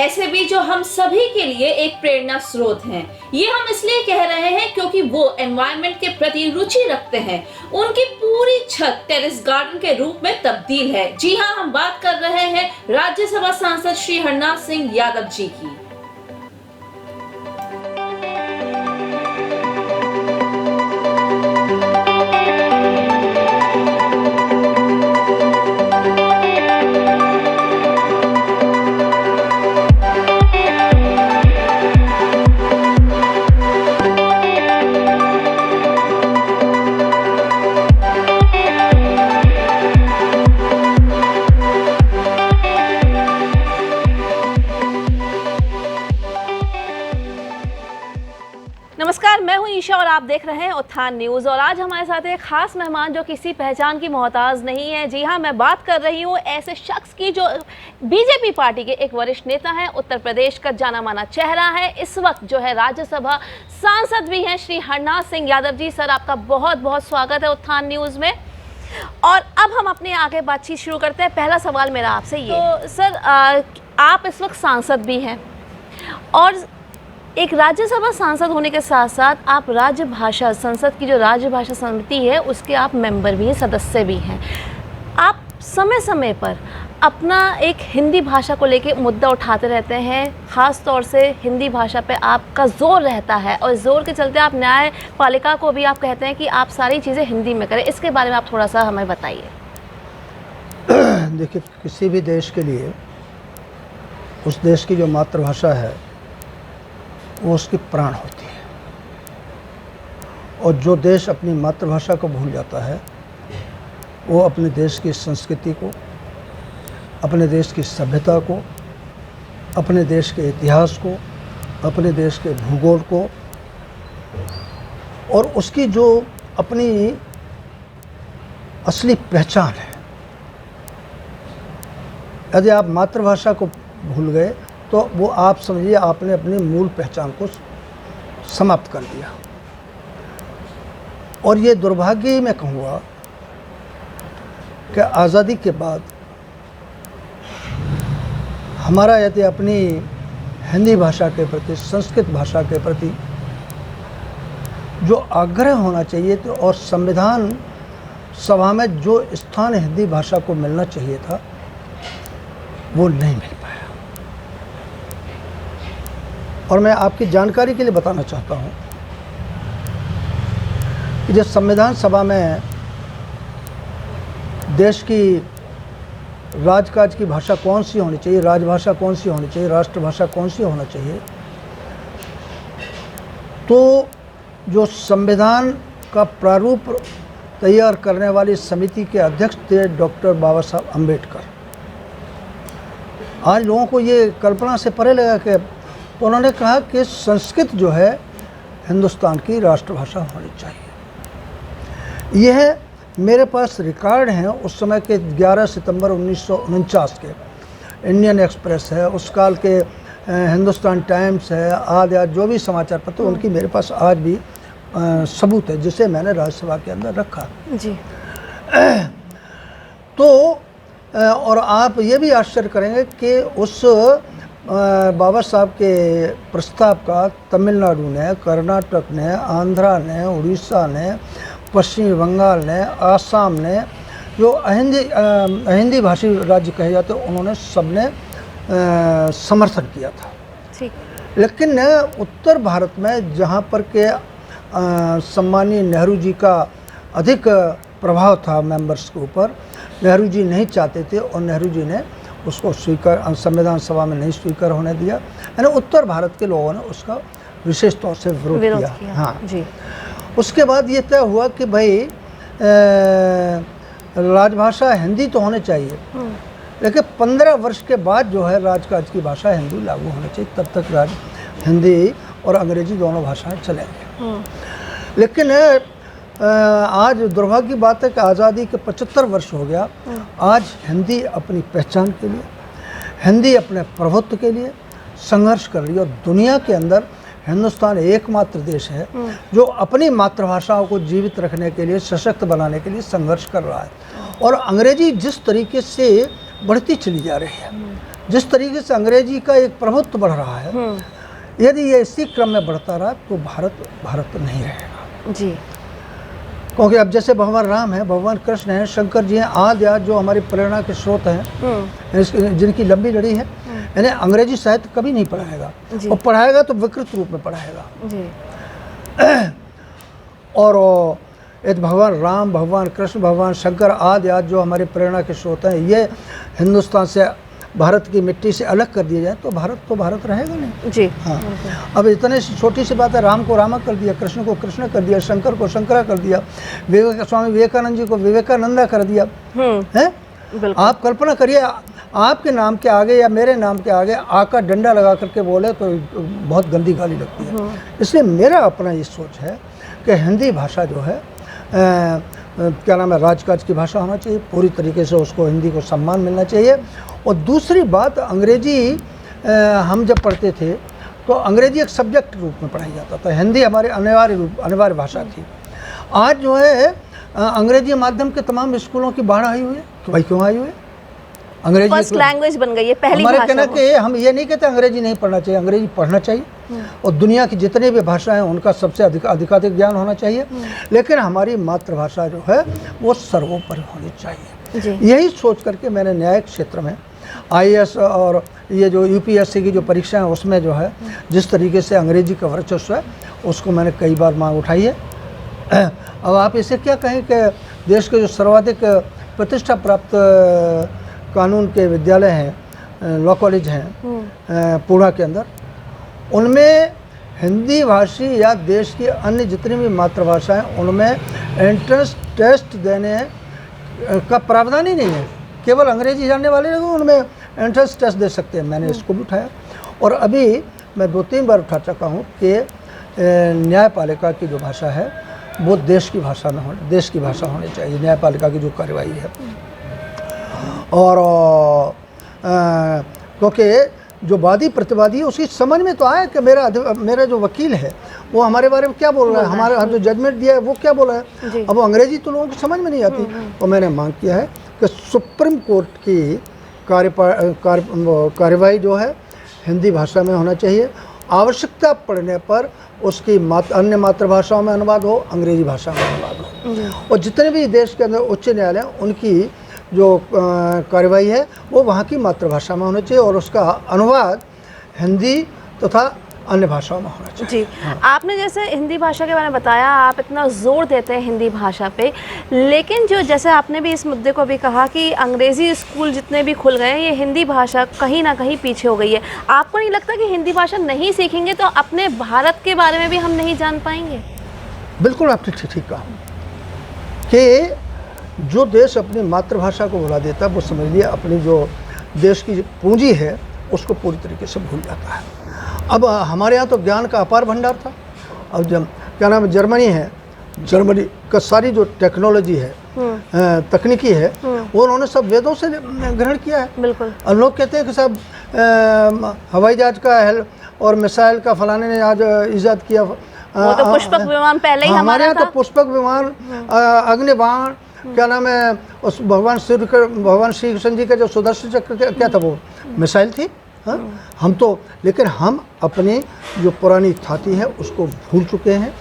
ऐसे भी जो हम सभी के लिए एक प्रेरणा स्रोत हैं। ये हम इसलिए कह रहे हैं क्योंकि वो एनवायरनमेंट के प्रति रुचि रखते हैं। उनकी पूरी छत टेरेस गार्डन के रूप में तब्दील है। जी हाँ, हम बात कर रहे हैं राज्यसभा सांसद श्री हरनाथ सिंह यादव जी की। नमस्कार, मैं हूं ईशा और आप देख रहे हैं उत्थान न्यूज़। और आज हमारे साथ एक खास मेहमान जो किसी पहचान की मोहताज नहीं है। जी हां, मैं बात कर रही हूं ऐसे शख्स की जो बीजेपी पार्टी के एक वरिष्ठ नेता हैं, उत्तर प्रदेश का जाना माना चेहरा है, इस वक्त जो है राज्यसभा सांसद भी हैं, श्री हरनाथ सिंह यादव जी। सर, आपका बहुत बहुत स्वागत है उत्थान न्यूज़ में। और अब हम अपने आगे बातचीत शुरू करते हैं। पहला सवाल मेरा आपसे ये तो सर, आप इस वक्त सांसद भी हैं और एक राज्यसभा सांसद होने के साथ साथ आप राजभाषा संसद की जो राजभाषा समिति है उसके आप मेंबर भी हैं, सदस्य भी हैं। आप समय समय पर अपना एक हिंदी भाषा को लेके मुद्दा उठाते रहते हैं, ख़ास तौर से हिंदी भाषा पे आपका जोर रहता है और जोर के चलते आप न्यायपालिका को भी आप कहते हैं कि आप सारी चीज़ें हिंदी में करें। इसके बारे में आप थोड़ा सा हमें बताइए। देखिए, किसी भी देश के लिए उस देश की जो मातृभाषा है वो उसकी प्राण होती है। और जो देश अपनी मातृभाषा को भूल जाता है वो अपने देश की संस्कृति को, अपने देश की सभ्यता को, अपने देश के इतिहास को, अपने देश के भूगोल को और उसकी जो अपनी असली पहचान है, यदि आप मातृभाषा को भूल गए तो वो आप समझिए आपने अपनी मूल पहचान को समाप्त कर दिया। और ये दुर्भाग्य मैं कहूँगा कि आज़ादी के बाद हमारा यदि अपनी हिंदी भाषा के प्रति, संस्कृत भाषा के प्रति जो आग्रह होना चाहिए तो और संविधान सभा में जो स्थान हिंदी भाषा को मिलना चाहिए था वो नहीं मिल पाया। और मैं आपकी जानकारी के लिए बताना चाहता हूँ कि जब संविधान सभा में देश की राजकाज की भाषा कौन सी होनी चाहिए, राजभाषा कौन सी होनी चाहिए, राष्ट्रभाषा कौन सी होना चाहिए, तो जो संविधान का प्रारूप तैयार करने वाली समिति के अध्यक्ष थे डॉक्टर बाबा साहब अम्बेडकर। आज लोगों को ये कल्पना से परे लगा कि तो उन्होंने कहा कि संस्कृत जो है हिंदुस्तान की राष्ट्रभाषा होनी चाहिए। यह मेरे पास रिकॉर्ड हैं उस समय के 11 सितंबर 1949 के, इंडियन एक्सप्रेस है, उस काल के हिंदुस्तान टाइम्स है, आदि जो भी समाचार पत्र उनकी मेरे पास आज भी सबूत है, जिसे मैंने राज्यसभा के अंदर रखा जी। तो और आप ये भी आश्चर्य करेंगे कि उस बाबा साहब के प्रस्ताव का तमिलनाडु ने, कर्नाटक ने, आंध्रा ने, उड़ीसा ने, पश्चिमी बंगाल ने, आसाम ने, जो हिंदी भाषी राज्य कहे जाते उन्होंने सबने समर्थन किया था। ठीक। लेकिन उत्तर भारत में जहाँ पर के सम्मानीय नेहरू जी का अधिक प्रभाव था मेंबर्स के ऊपर, नेहरू जी नहीं चाहते थे और नेहरू जी ने उसको स्वीकार संविधान सभा में नहीं स्वीकार होने दिया। यानी उत्तर भारत के लोगों ने उसका विशेष तौर से विरोध किया। हाँ जी। उसके बाद ये तय हुआ कि भाई राजभाषा हिंदी तो होनी चाहिए, लेकिन 15 वर्ष के बाद जो है राजकाज की भाषा हिंदी लागू होनी चाहिए। तब तक हिंदी और अंग्रेजी दोनों भाषाएं चलेंगी। लेकिन आज दुर्भाग्य की बात है कि आज़ादी के 75 वर्ष हो गया। आज हिंदी अपनी पहचान के लिए, हिंदी अपने प्रभुत्व के लिए संघर्ष कर रही है। और दुनिया के अंदर हिंदुस्तान एकमात्र देश है जो अपनी मातृभाषाओं को जीवित रखने के लिए, सशक्त बनाने के लिए संघर्ष कर रहा है। और अंग्रेजी जिस तरीके से बढ़ती चली जा रही है, जिस तरीके से अंग्रेजी का एक प्रभुत्व बढ़ रहा है, यदि ये इसी क्रम में बढ़ता रहा तो भारत नहीं रहेगा जी। क्योंकि अब जैसे भगवान राम है, भगवान कृष्ण हैं, शंकर जी हैं, आदि आदि जो हमारी प्रेरणा के स्रोत हैं, जिनकी लंबी लड़ी है, यानी अंग्रेजी साहित्य कभी नहीं पढ़ाएगा, और पढ़ाएगा तो विकृत रूप में पढ़ाएगा जी। और यदि भगवान राम, भगवान कृष्ण, भगवान शंकर आदि आदि जो हमारी प्रेरणा के स्रोत हैं, ये हिंदुस्तान से, भारत की मिट्टी से अलग कर दिया जाए तो भारत रहेगा नहीं जी। हाँ। अब इतने छोटी सी बात है, राम को रामा कर दिया, कृष्ण को कृष्ण कर दिया, शंकर को शंकरा कर दिया, स्वामी विवेकानंद जी को विवेकानंदा कर दिया है। आप कल्पना करिए, आपके नाम के आगे या मेरे नाम के आगे आका डंडा लगा करके बोले तो बहुत गंदी गाली लगती है। इसलिए मेरा अपना ये सोच है कि हिंदी भाषा जो है क्या नाम है, राजकाज की भाषा होना चाहिए, पूरी तरीके से उसको हिंदी को सम्मान मिलना चाहिए। और दूसरी बात, अंग्रेजी हम जब पढ़ते थे तो अंग्रेजी एक सब्जेक्ट रूप में पढ़ाई जाता था, हिंदी हमारे अनिवार्य भाषा थी। आज जो है अंग्रेजी माध्यम के तमाम स्कूलों की बाढ़ आई हुई है। तो भाई क्यों आई हुई है? अंग्रेजी फर्स्ट लैंग्वेज बन गई है, पहली हमारे भाषा। कहना कि हम ये नहीं कहते अंग्रेजी नहीं पढ़ना चाहिए, अंग्रेजी पढ़ना चाहिए, और दुनिया की जितनी भी भाषाएं हैं उनका सबसे अधिकाधिक ज्ञान होना चाहिए, लेकिन हमारी मातृभाषा जो है वो सर्वोपरि होनी चाहिए। यही सोच करके मैंने न्यायिक क्षेत्र में IAS और ये जो UPSC की जो परीक्षा है उसमें जो है जिस तरीके से अंग्रेजी का वर्चस्व है उसको मैंने कई बार मांग उठाई है। अब आप इसे क्या कहें कि देश के जो सर्वाधिक प्रतिष्ठा प्राप्त कानून के विद्यालय हैं, लॉ कॉलेज हैं पुणे के अंदर, उनमें हिंदी भाषी या देश की अन्य जितनी भी मातृभाषा हैं उनमें एंट्रेंस टेस्ट देने का प्रावधान ही नहीं है। केवल अंग्रेजी जानने वाले लोग उनमें एंट्रेंस टेस्ट दे सकते हैं। मैंने इसको भी उठाया और अभी मैं 2-3 बार उठा चुका हूँ कि न्यायपालिका की जो भाषा है वो देश की भाषा होनी चाहिए, न्यायपालिका की जो कार्रवाई है। और क्योंकि जो वादी प्रतिवादी है उसकी समझ में तो आया कि मेरा जो वकील है वो हमारे बारे में क्या बोल रहा है, हमारा जो जजमेंट दिया है वो क्या बोला है। अब वो अंग्रेजी तो लोगों की समझ में नहीं आती। तो मैंने मांग किया है कि सुप्रीम कोर्ट की कार्यवाही जो है हिंदी भाषा में होना चाहिए। आवश्यकता पड़ने पर उसकी अन्य मातृभाषाओं में अनुवाद हो, अंग्रेजी भाषा में अनुवाद हो। और जितने भी देश के अंदर उच्च न्यायालय उनकी जो कार्यवाही है वो वहाँ की मातृभाषा में होना चाहिए और उसका अनुवाद हिंदी तथा अन्य भाषाओं में होना चाहिए। जी। आपने जैसे हिंदी भाषा के बारे में बताया, आप इतना जोर देते हैं हिंदी भाषा पे, लेकिन जो जैसे आपने भी इस मुद्दे को भी कहा कि अंग्रेज़ी स्कूल जितने भी खुल गए हैं, ये हिंदी भाषा कहीं ना कहीं पीछे हो गई है। आपको नहीं लगता कि हिंदी भाषा नहीं सीखेंगे तो अपने भारत के बारे में भी हम नहीं जान पाएंगे? बिल्कुल आपने ठीक कहा कि जो देश अपनी मातृभाषा को भुला देता है वो समझ लिया अपनी जो देश की पूंजी है उसको पूरी तरीके से भूल जाता है। अब हमारे यहाँ तो ज्ञान का अपार भंडार था। अब जब क्या नाम है, जर्मनी है, जर्मनी का सारी जो टेक्नोलॉजी है, तकनीकी है, वो उन्होंने सब वेदों से ग्रहण किया है। बिल्कुल। और लोग कहते हैं कि सब हवाई जहाज का और मिसाइल का फलाने ने आज ईजाद किया। वो तो पुष्पक विमान पहले ही हमारे यहाँ था। तो पुष्पक विमान, अग्निबाण, क्या नाम है, उस भगवान श्री कृष्ण जी का जो सुदर्शन चक्र क्या था वो मिसाइल थी। हाँ? हम तो, लेकिन हम अपनी जो पुरानी ख्याति है उसको भूल चुके हैं।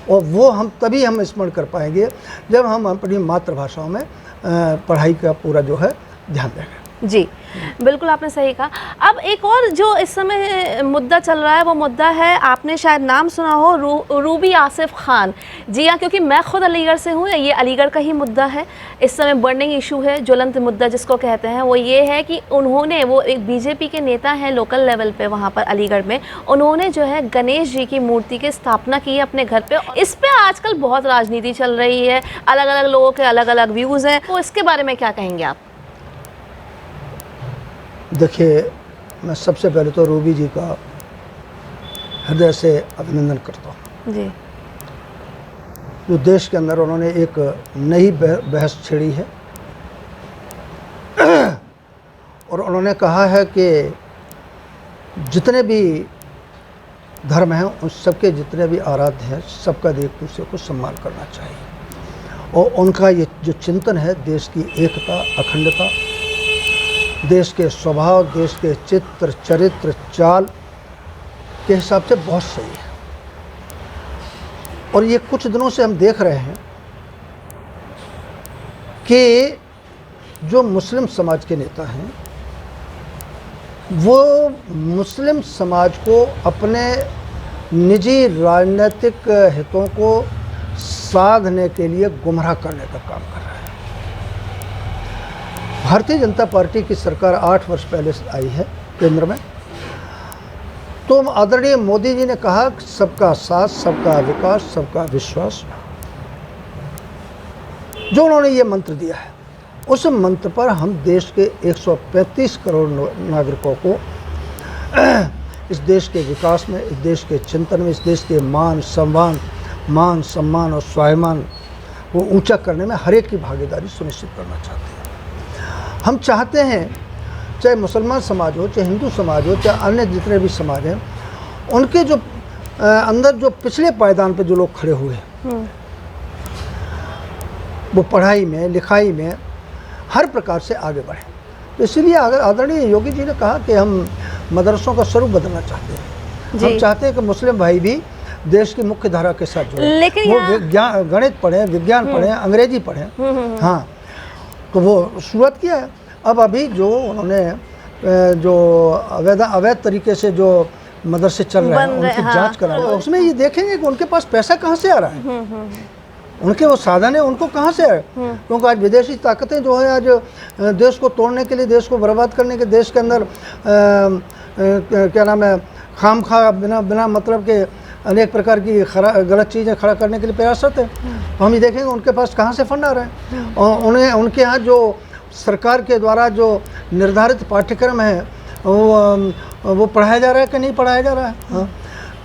और वो हम तभी हम स्मरण कर पाएंगे जब हम अपनी मातृभाषाओं में पढ़ाई का पूरा जो है ध्यान देंगे। जी, बिल्कुल आपने सही कहा। अब एक और जो इस समय मुद्दा चल रहा है वो मुद्दा है, आपने शायद नाम सुना हो, रूबी आसिफ खान। जी हाँ, क्योंकि मैं खुद अलीगढ़ से हूँ, ये अलीगढ़ का ही मुद्दा है। इस समय बर्निंग इशू है, ज्वलंत मुद्दा जिसको कहते हैं, वो ये है कि उन्होंने, वो एक बीजेपी के नेता हैं लोकल लेवल पे वहाँ पर अलीगढ़ में, उन्होंने जो है गणेश जी की मूर्ति की स्थापना की है अपने घर पे। इस पर आजकल बहुत राजनीति चल रही है, अलग अलग लोगों के अलग अलग व्यूज़ हैं, तो इसके बारे में क्या कहेंगे आप? देखिए, मैं सबसे पहले तो रूबी जी का हृदय से अभिनंदन करता हूँ। जी। जो देश के अंदर उन्होंने एक नई बहस छेड़ी है और उन्होंने कहा है कि जितने भी धर्म हैं उन सबके जितने भी आराध्य हैं सबका एक दूसरे को सम्मान करना चाहिए। और उनका ये जो चिंतन है देश की एकता, अखंडता देश के स्वभाव, देश के चित्र, चरित्र, चाल के हिसाब से बहुत सही है। और ये कुछ दिनों से हम देख रहे हैं कि जो मुस्लिम समाज के नेता हैं वो मुस्लिम समाज को अपने निजी राजनीतिक हितों को साधने के लिए गुमराह करने का काम कर रहे हैं। भारतीय जनता पार्टी की सरकार 8 वर्ष पहले से आई है केंद्र में, तो आदरणीय मोदी जी ने कहा सबका साथ, सबका विकास, सबका विश्वास, जो उन्होंने ये मंत्र दिया है, उस मंत्र पर हम देश के 135 करोड़ नागरिकों को इस देश के विकास में, इस देश के चिंतन में, इस देश के मान सम्मान और स्वाभिमान वो ऊंचा करने में हर एक की भागीदारी सुनिश्चित करना चाहते हैं। हम चाहते हैं चाहे मुसलमान समाज हो, चाहे हिंदू समाज हो, चाहे अन्य जितने भी समाज हैं, उनके जो अंदर जो पिछले पायदान पर जो लोग खड़े हुए हैं वो पढ़ाई में, लिखाई में हर प्रकार से आगे बढ़े। तो इसलिए आदरणीय योगी जी ने कहा कि हम मदरसों का स्वरूप बदलना चाहते हैं। हम चाहते हैं कि मुस्लिम भाई भी देश की मुख्य धारा के साथ जुड़े, लेकिन वो गणित पढ़ें, विज्ञान पढ़ें, अंग्रेजी पढ़ें। हाँ, तो वो शुरुआत किया है। अब अभी जो उन्होंने जो अवैध तरीके से जो मदरसे चल रहे हैं उनकी जांच करा रहे हैं, उसमें ये देखेंगे कि उनके पास पैसा कहाँ से आ रहा है, उनके वो साधन है उनको कहाँ से आए। क्योंकि आज विदेशी ताकतें जो है आज देश को तोड़ने के लिए, देश को बर्बाद करने के, देश के अंदर क्या नाम है, खामखा बिना मतलब के अनेक प्रकार की गलत चीज़ें खड़ा करने के लिए प्रयासरत है। तो हम ये देखेंगे उनके पास कहाँ से फंड आ रहा है, और उनके यहाँ जो सरकार के द्वारा जो निर्धारित पाठ्यक्रम है वो पढ़ाया जा रहा है कि नहीं पढ़ाया जा रहा है। हाँ,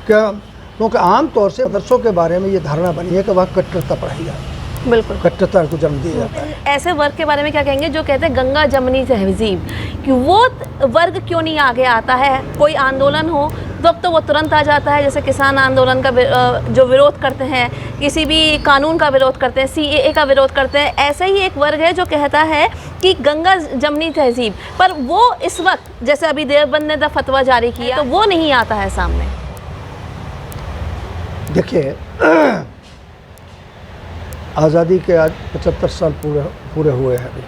क्या, क्योंकि आम तौर से मदरसों के बारे में ये धारणा बनी है कि वह कट्टरता पढ़ाई जाती है, बिल्कुल कट्टरता को जन्म दिया जाता है। ऐसे वर्ग के बारे में क्या कहेंगे जो कहते हैं गंगा जमनी तहजीब, कि वो वर्ग क्यों नहीं आगे आता है? कोई आंदोलन हो तो वो तुरंत आ जाता है, जैसे किसान आंदोलन का जो विरोध करते हैं, किसी भी कानून का विरोध करते हैं, CAA का विरोध करते हैं। ऐसा ही एक वर्ग है जो कहता है कि गंगा जमनी तहजीब, पर वो इस वक्त जैसे अभी देवबंद ने फतवा जारी किया तो वो नहीं आता है सामने। देखिए, आज़ादी के आज 75 साल पूरे हुए हैं। अभी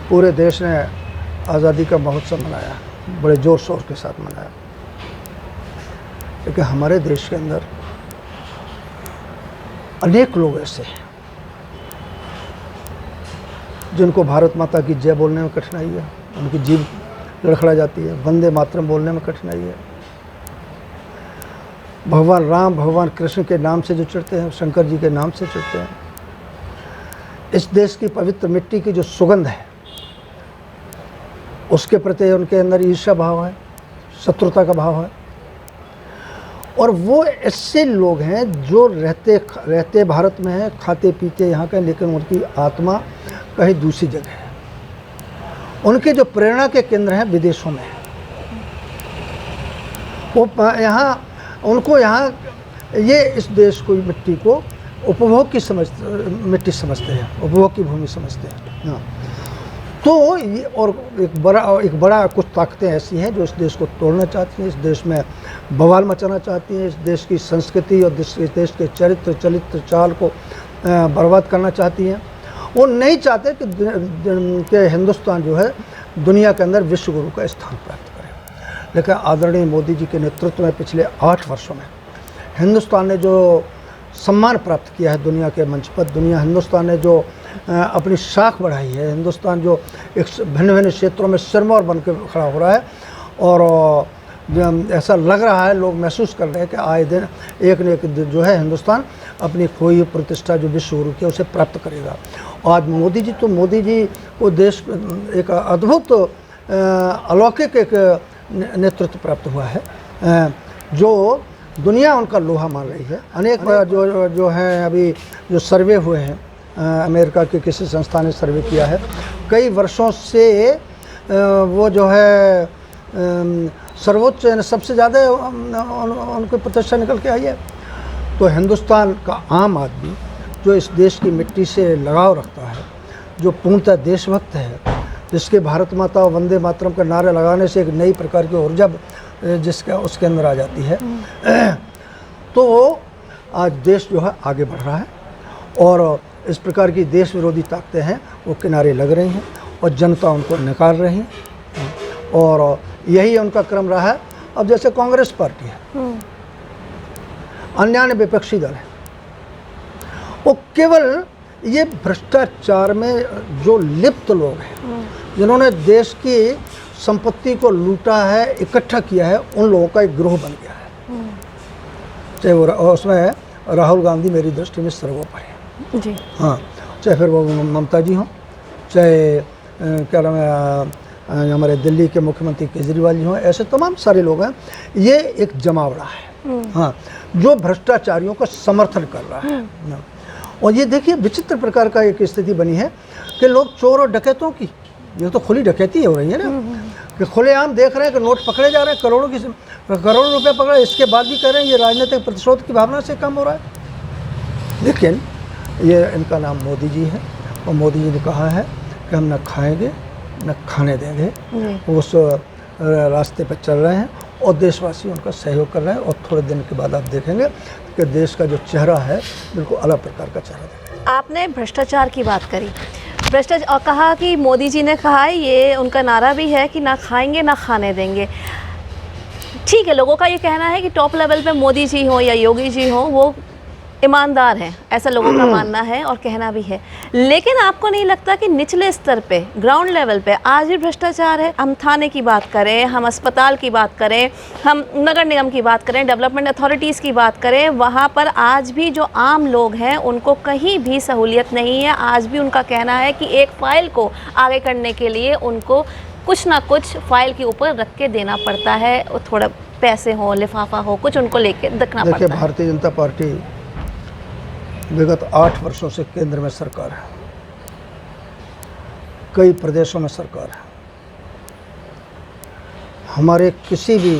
पूरे देश ने आज़ादी का महोत्सव मनाया, बड़े ज़ोर शोर के साथ मनाया, लेकिन हमारे देश के अंदर अनेक लोग ऐसे हैं जिनको भारत माता की जय बोलने में कठिनाई है, उनकी जीभ लड़खड़ा जाती है, वंदे मातरम बोलने में कठिनाई है, भगवान राम, भगवान कृष्ण के नाम से जो चिढ़ते हैं, शंकर जी के नाम से चिढ़ते हैं। इस देश की पवित्र मिट्टी की जो सुगंध है उसके प्रति उनके अंदर ईर्ष्या भाव है, शत्रुता का भाव है। और वो ऐसे लोग हैं जो रहते भारत में हैं, खाते पीते यहाँ के, लेकिन उनकी आत्मा कहीं दूसरी जगह है। उनके जो प्रेरणा के केंद्र हैं विदेशों में, वो यहाँ उनको यहाँ ये इस देश को, मिट्टी को उपभोग की मिट्टी समझते हैं, उपभोग की भूमि समझते हैं। हाँ, तो ये और एक बड़ा कुछ ताकतें ऐसी हैं जो इस देश को तोड़ना चाहती हैं, इस देश में बवाल मचाना चाहती हैं, इस देश की संस्कृति और इस देश के चरित्र चाल को बर्बाद करना चाहती हैं। वो नहीं चाहते कि हिंदुस्तान जो है दुनिया के अंदर विश्व गुरु का स्थान प्राप्त करे। लेकिन आदरणीय मोदी जी के नेतृत्व में पिछले 8 वर्षों में हिंदुस्तान ने जो सम्मान प्राप्त किया है दुनिया के मंच पर, हिंदुस्तान ने जो अपनी शाख बढ़ाई है, हिंदुस्तान जो एक भिन्न क्षेत्रों में सिरमौर बन के खड़ा हो रहा है, और ऐसा लग रहा है, लोग महसूस कर रहे हैं कि आए दिन एक न एक जो है हिंदुस्तान अपनी खोई हुई प्रतिष्ठा जो विश्व गुरु की उसे प्राप्त करेगा। आज मोदी जी को देश एक अद्भुत अलौकिक एक नेतृत्व प्राप्त हुआ है, जो दुनिया उनका लोहा मान रही है। अनेक जो है अभी जो सर्वे हुए हैं, अमेरिका के किसी संस्था ने सर्वे किया है, कई वर्षों से वो जो है सर्वोच्च सबसे ज़्यादा उनको प्रतिष्ठा निकल के आई है। तो हिंदुस्तान का आम आदमी जो इस देश की मिट्टी से लगाव रखता है, जो पूर्णतः देशभक्त है, जिसके भारत माता और वंदे मातरम का नारा लगाने से एक नई प्रकार की ऊर्जा जिसका उसके अंदर आ जाती है, तो आज देश जो है आगे बढ़ रहा है और इस प्रकार की देश विरोधी ताकतें हैं वो किनारे लग रही हैं और जनता उनको नकार रही है और यही उनका क्रम रहा है। अब जैसे कांग्रेस पार्टी है, अन्य विपक्षी दल है, वो केवल ये भ्रष्टाचार में जो लिप्त लोग हैं, जिन्होंने देश की संपत्ति को लूटा है, इकट्ठा किया है, उन लोगों का एक गिरोह बन गया है। चाहे वो उसमें राहुल गांधी मेरी दृष्टि में सर्वोपरि है जी। हाँ, चाहे फिर वो ममता जी हों, चाहे क्या नाम है हमारे दिल्ली के मुख्यमंत्री केजरीवाल जी हों, ऐसे तमाम सारे लोग हैं। ये एक जमावड़ा है हाँ, जो भ्रष्टाचारियों का समर्थन कर रहा है। और ये देखिए विचित्र प्रकार का एक स्थिति बनी है कि लोग चोर और डकैतों की, ये तो खुली डकैती हो रही है ना, कि खुलेआम देख रहे हैं कि नोट पकड़े जा रहे हैं, करोड़ों रुपए पकड़े, इसके बाद भी कह रहे हैं ये राजनीतिक प्रतिशोध की भावना से कम हो रहा है। लेकिन ये इनका नाम मोदी जी है और मोदी जी ने कहा है कि हम न खाएंगे न खाने देंगे, उस रास्ते पर चल रहे हैं और देशवासी उनका सहयोग कर रहे हैं। और थोड़े दिन के बाद आप देखेंगे कि देश का जो चेहरा है बिल्कुल अलग प्रकार का चेहरा देखेंगे। आपने भ्रष्टाचार की बात करी, भ्रष्टाचार, और कहा कि मोदी जी ने कहा है, ये उनका नारा भी है कि ना खाएंगे ना खाने देंगे। ठीक है, लोगों का ये कहना है कि टॉप लेवल पे मोदी जी हो या योगी जी हो वो ईमानदार हैं, ऐसा लोगों का मानना है और कहना भी है। लेकिन आपको नहीं लगता कि निचले स्तर पे, ग्राउंड लेवल पे आज भी भ्रष्टाचार है? हम थाने की बात करें, हम अस्पताल की बात करें, हम नगर निगम की बात करें, डेवलपमेंट अथॉरिटीज़ की बात करें, वहाँ पर आज भी जो आम लोग हैं उनको कहीं भी सहूलियत नहीं है। आज भी उनका कहना है कि एक फ़ाइल को आगे करने के लिए उनको कुछ ना कुछ फाइल के ऊपर रख के देना पड़ता है, और थोड़ा पैसे हो, लिफाफा हो, कुछ उनको लेके रखना पड़ता है। भारतीय जनता पार्टी विगत 8 वर्षों से केंद्र में सरकार है, कई प्रदेशों में सरकार है। हमारे किसी भी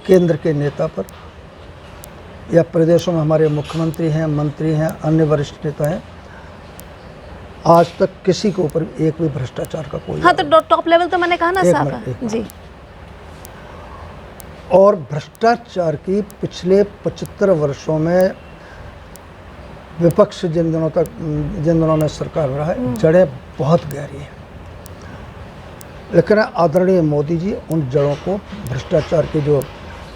केंद्र के नेता पर या प्रदेशों में हमारे मुख्यमंत्री हैं, मंत्री हैं, अन्य वरिष्ठ नेता हैं, आज तक किसी के ऊपर एक भी भ्रष्टाचार का कोई, हाँ, तो टॉप लेवल तो मैंने कहा ना साहब जी। और भ्रष्टाचार की पिछले 75 वर्षों में विपक्ष जिन दिनों में सरकार हो रहा है, जड़ें बहुत गहरी हैं। लेकिन आदरणीय मोदी जी उन जड़ों को, भ्रष्टाचार के जो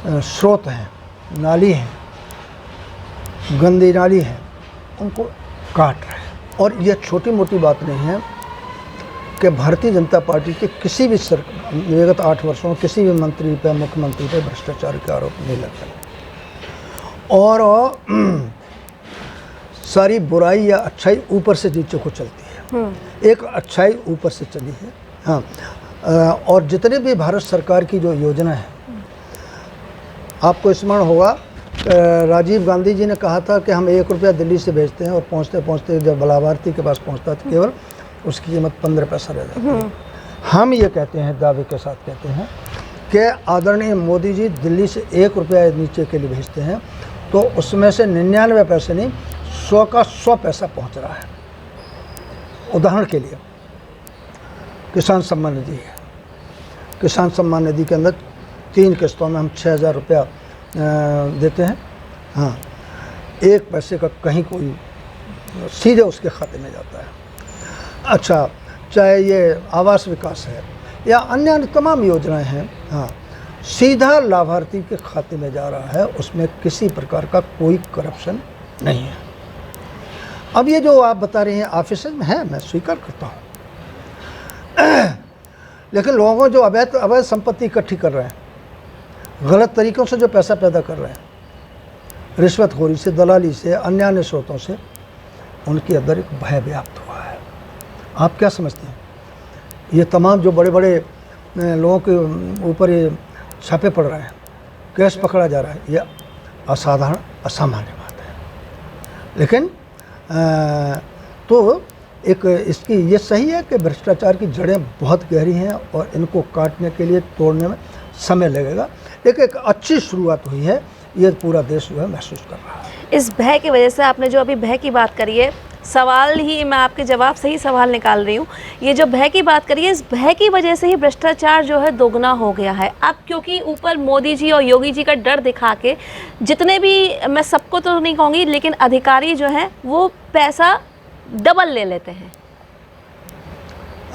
स्रोत हैं, नाली हैं, गंदी नाली है, उनको काट रहे हैं। और यह छोटी मोटी बात नहीं है कि भारतीय जनता पार्टी के किसी भी विगत 8 वर्षों में किसी भी मंत्री पर, मुख्यमंत्री पर भ्रष्टाचार के आरोप नहीं लगते। और सारी बुराई या अच्छाई ऊपर से नीचे को चलती है, एक अच्छाई ऊपर से चली है हाँ। और जितने भी भारत सरकार की जो योजना है, आपको स्मरण होगा राजीव गांधी जी ने कहा था कि हम 1 रुपया दिल्ली से भेजते हैं और पहुंचते पहुंचते जब लाभार्थी के पास पहुंचता था केवल उसकी कीमत 15 पैसा रह जाती है। हम ये कहते हैं, दावे के साथ कहते हैं कि आदरणीय मोदी जी दिल्ली से 1 रुपया नीचे के लिए भेजते हैं तो उसमें से 99 पैसे नहीं, 100 का 100 पैसा पहुंच रहा है। उदाहरण के लिए किसान सम्मान निधि है, किसान सम्मान निधि के अंदर 3 किस्तों में हम 6000 रुपया देते हैं हाँ, 1 पैसे का कहीं कोई सीधे उसके खाते में जाता है। अच्छा, चाहे ये आवास विकास है या अन्य तमाम योजनाएं हैं हाँ, सीधा लाभार्थी के खाते में जा रहा है, उसमें किसी प्रकार का कोई करप्शन नहीं है। अब ये जो आप बता रहे हैं ऑफिस में है, मैं स्वीकार करता हूँ, लेकिन लोगों को जो अवैध संपत्ति इकट्ठी कर रहे हैं, गलत तरीक़ों से जो पैसा पैदा कर रहे हैं, रिश्वतखोरी से, दलाली से, अन्य स्रोतों से, उनके अंदर एक भय व्याप्त हुआ है। आप क्या समझते हैं? ये तमाम जो बड़े बड़े लोगों के ऊपर ये छापे पड़ रहे हैं, केस पकड़ा जा रहा है, ये असाधारण, असामान्य बात है। लेकिन तो एक इसकी ये सही है कि भ्रष्टाचार की जड़ें बहुत गहरी हैं और इनको काटने के लिए, तोड़ने में समय लगेगा, लेकिन एक अच्छी शुरुआत हुई है, ये पूरा देश जो है महसूस कर रहा है। इस भय की वजह से, आपने जो अभी भय की बात करी है, सवाल ही मैं आपके जवाब से ही सवाल निकाल रही हूँ। ये जो भय की बात करिए, इस भय की वजह से ही भ्रष्टाचार जो है दोगुना हो गया है अब, क्योंकि ऊपर मोदी जी और योगी जी का डर दिखा के जितने भी, मैं सबको तो नहीं कहूँगी, लेकिन अधिकारी जो हैं वो पैसा डबल ले लेते हैं।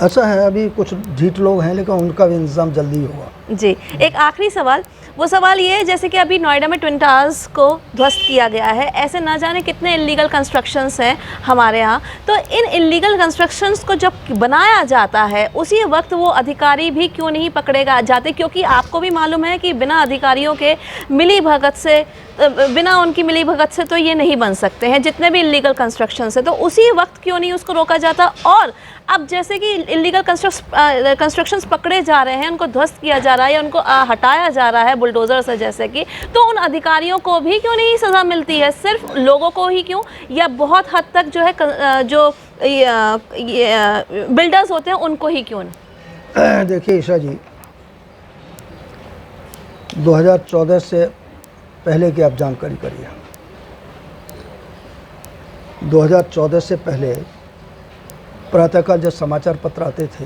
ऐसा है, अभी कुछ ढीठ लोग हैं लेकिन उनका भी इंतजाम जल्दी होगा। जी, एक आखिरी सवाल, वो सवाल ये है जैसे कि अभी नोएडा में ट्विन टावर्स को ध्वस्त किया गया है, ऐसे ना जाने कितने इलीगल कंस्ट्रक्शंस हैं हमारे यहाँ, तो इन इलीगल कंस्ट्रक्शंस को जब बनाया जाता है उसी वक्त वो अधिकारी भी क्यों नहीं पकड़े जाते, क्योंकि आपको भी मालूम है कि बिना अधिकारियों के मिली भगत से, बिना उनकी मिली भगत से तो ये नहीं बन सकते हैं जितने भी इलीगल कंस्ट्रक्शंस हैं, तो उसी वक्त क्यों नहीं उसको रोका जाता। और अब जैसे कि इलीगल कंस्ट्रक्शंस पकड़े जा रहे हैं, उनको ध्वस्त किया जा रहा है या उनको हटाया जा रहा है बुलडोज़र से जैसे कि, तो उन अधिकारियों को भी क्यों नहीं सज़ा मिलती है, सिर्फ लोगों को ही क्यों, या बहुत हद तक जो है जो बिल्डर्स होते हैं उनको ही क्यों नहीं? देखिए ईशा जी, 2014 से पहले की आप जानकारी करिए। 2014 से पहले प्रातःकाल जब समाचार पत्र आते थे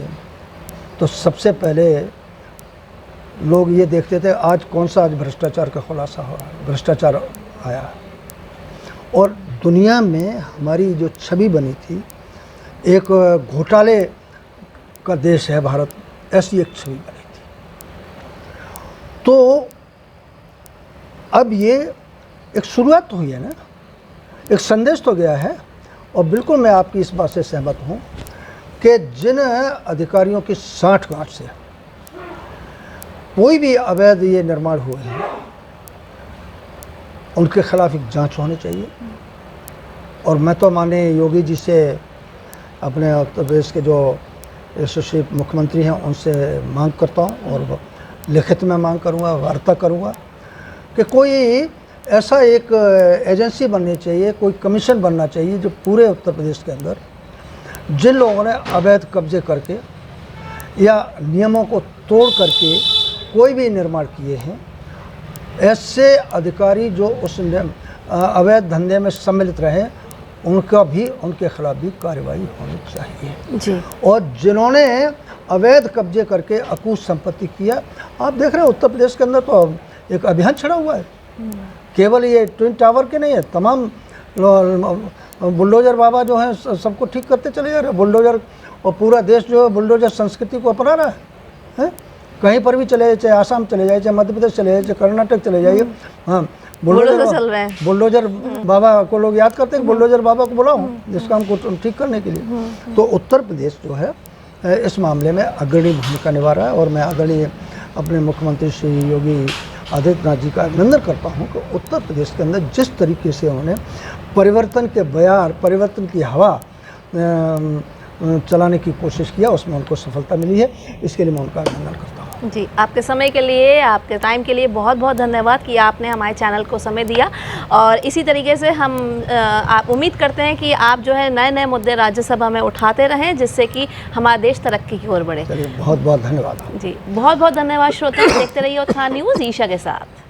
तो सबसे पहले लोग ये देखते थे आज कौन सा आज भ्रष्टाचार का खुलासा हुआ, भ्रष्टाचार आया। और दुनिया में हमारी जो छवि बनी थी, एक घोटाले का देश है भारत, ऐसी एक छवि बनी थी। तो अब ये एक शुरुआत तो हुई है ना, एक संदेश तो गया है। और बिल्कुल मैं आपकी इस बात से सहमत हूँ कि जिन अधिकारियों की साठगांठ से कोई भी अवैध ये निर्माण हुए हैं उनके खिलाफ एक जांच होनी चाहिए। और मैं तो माननीय योगी जी से, अपने उत्तर प्रदेश के जो यशस्वी मुख्यमंत्री हैं, उनसे मांग करता हूं और लिखित में मांग करूंगा, वार्ता करूंगा कि कोई ऐसा एक एजेंसी बननी चाहिए, कोई कमीशन बनना चाहिए जो पूरे उत्तर प्रदेश के अंदर जिन लोगों ने अवैध कब्जे करके या नियमों को तोड़ करके कोई भी निर्माण किए हैं, ऐसे अधिकारी जो उस अवैध धंधे में सम्मिलित रहे, उनका भी, उनके खिलाफ भी कार्रवाई होनी चाहिए जी। और जिन्होंने अवैध कब्जे करके अकूत संपत्ति किया, आप देख रहे हैं उत्तर प्रदेश के अंदर तो एक अभियान छड़ा हुआ है। केवल ये ट्विन टावर के नहीं है, तमाम बुलडोजर बाबा जो हैं सबको ठीक करते चले जा रहे हैं। बुलडोजर, और पूरा देश जो है बुलडोजर संस्कृति को अपना रहा है। कहीं पर भी चले जाए, चाहे आसाम चले जाए, चाहे मध्य प्रदेश चले जाए, चाहे कर्नाटक चले जाइए, हाँ बुलडोजर चल रहे हैं। बुलडोजर बाबा को लोग याद करते हैं, बुलडोजर बाबा को बुलाओ जिस काम को ठीक करने के लिए। तो उत्तर प्रदेश जो है इस मामले में अग्रणी भूमिका निभा रहा है और मैं आदरणीय अपने मुख्यमंत्री श्री योगी आदित्यनाथ जी का अभिनंदन करता हूं कि उत्तर प्रदेश के अंदर जिस तरीके से उन्होंने परिवर्तन के बयार, परिवर्तन की हवा चलाने की कोशिश किया, उसमें उनको सफलता मिली है। इसके लिए मैं उनका अभिनंदन करता हूँ। जी, आपके समय के लिए, आपके टाइम के लिए बहुत बहुत धन्यवाद कि आपने हमारे चैनल को समय दिया। और इसी तरीके से हम आप उम्मीद करते हैं कि आप जो है नए नए मुद्दे राज्यसभा में उठाते रहें, जिससे कि हमारा देश तरक्की की ओर बढ़े। चलिए, बहुत बहुत धन्यवाद। जी, बहुत बहुत धन्यवाद श्रोता, देखते रहिए उत्थान न्यूज़ ईशा के साथ।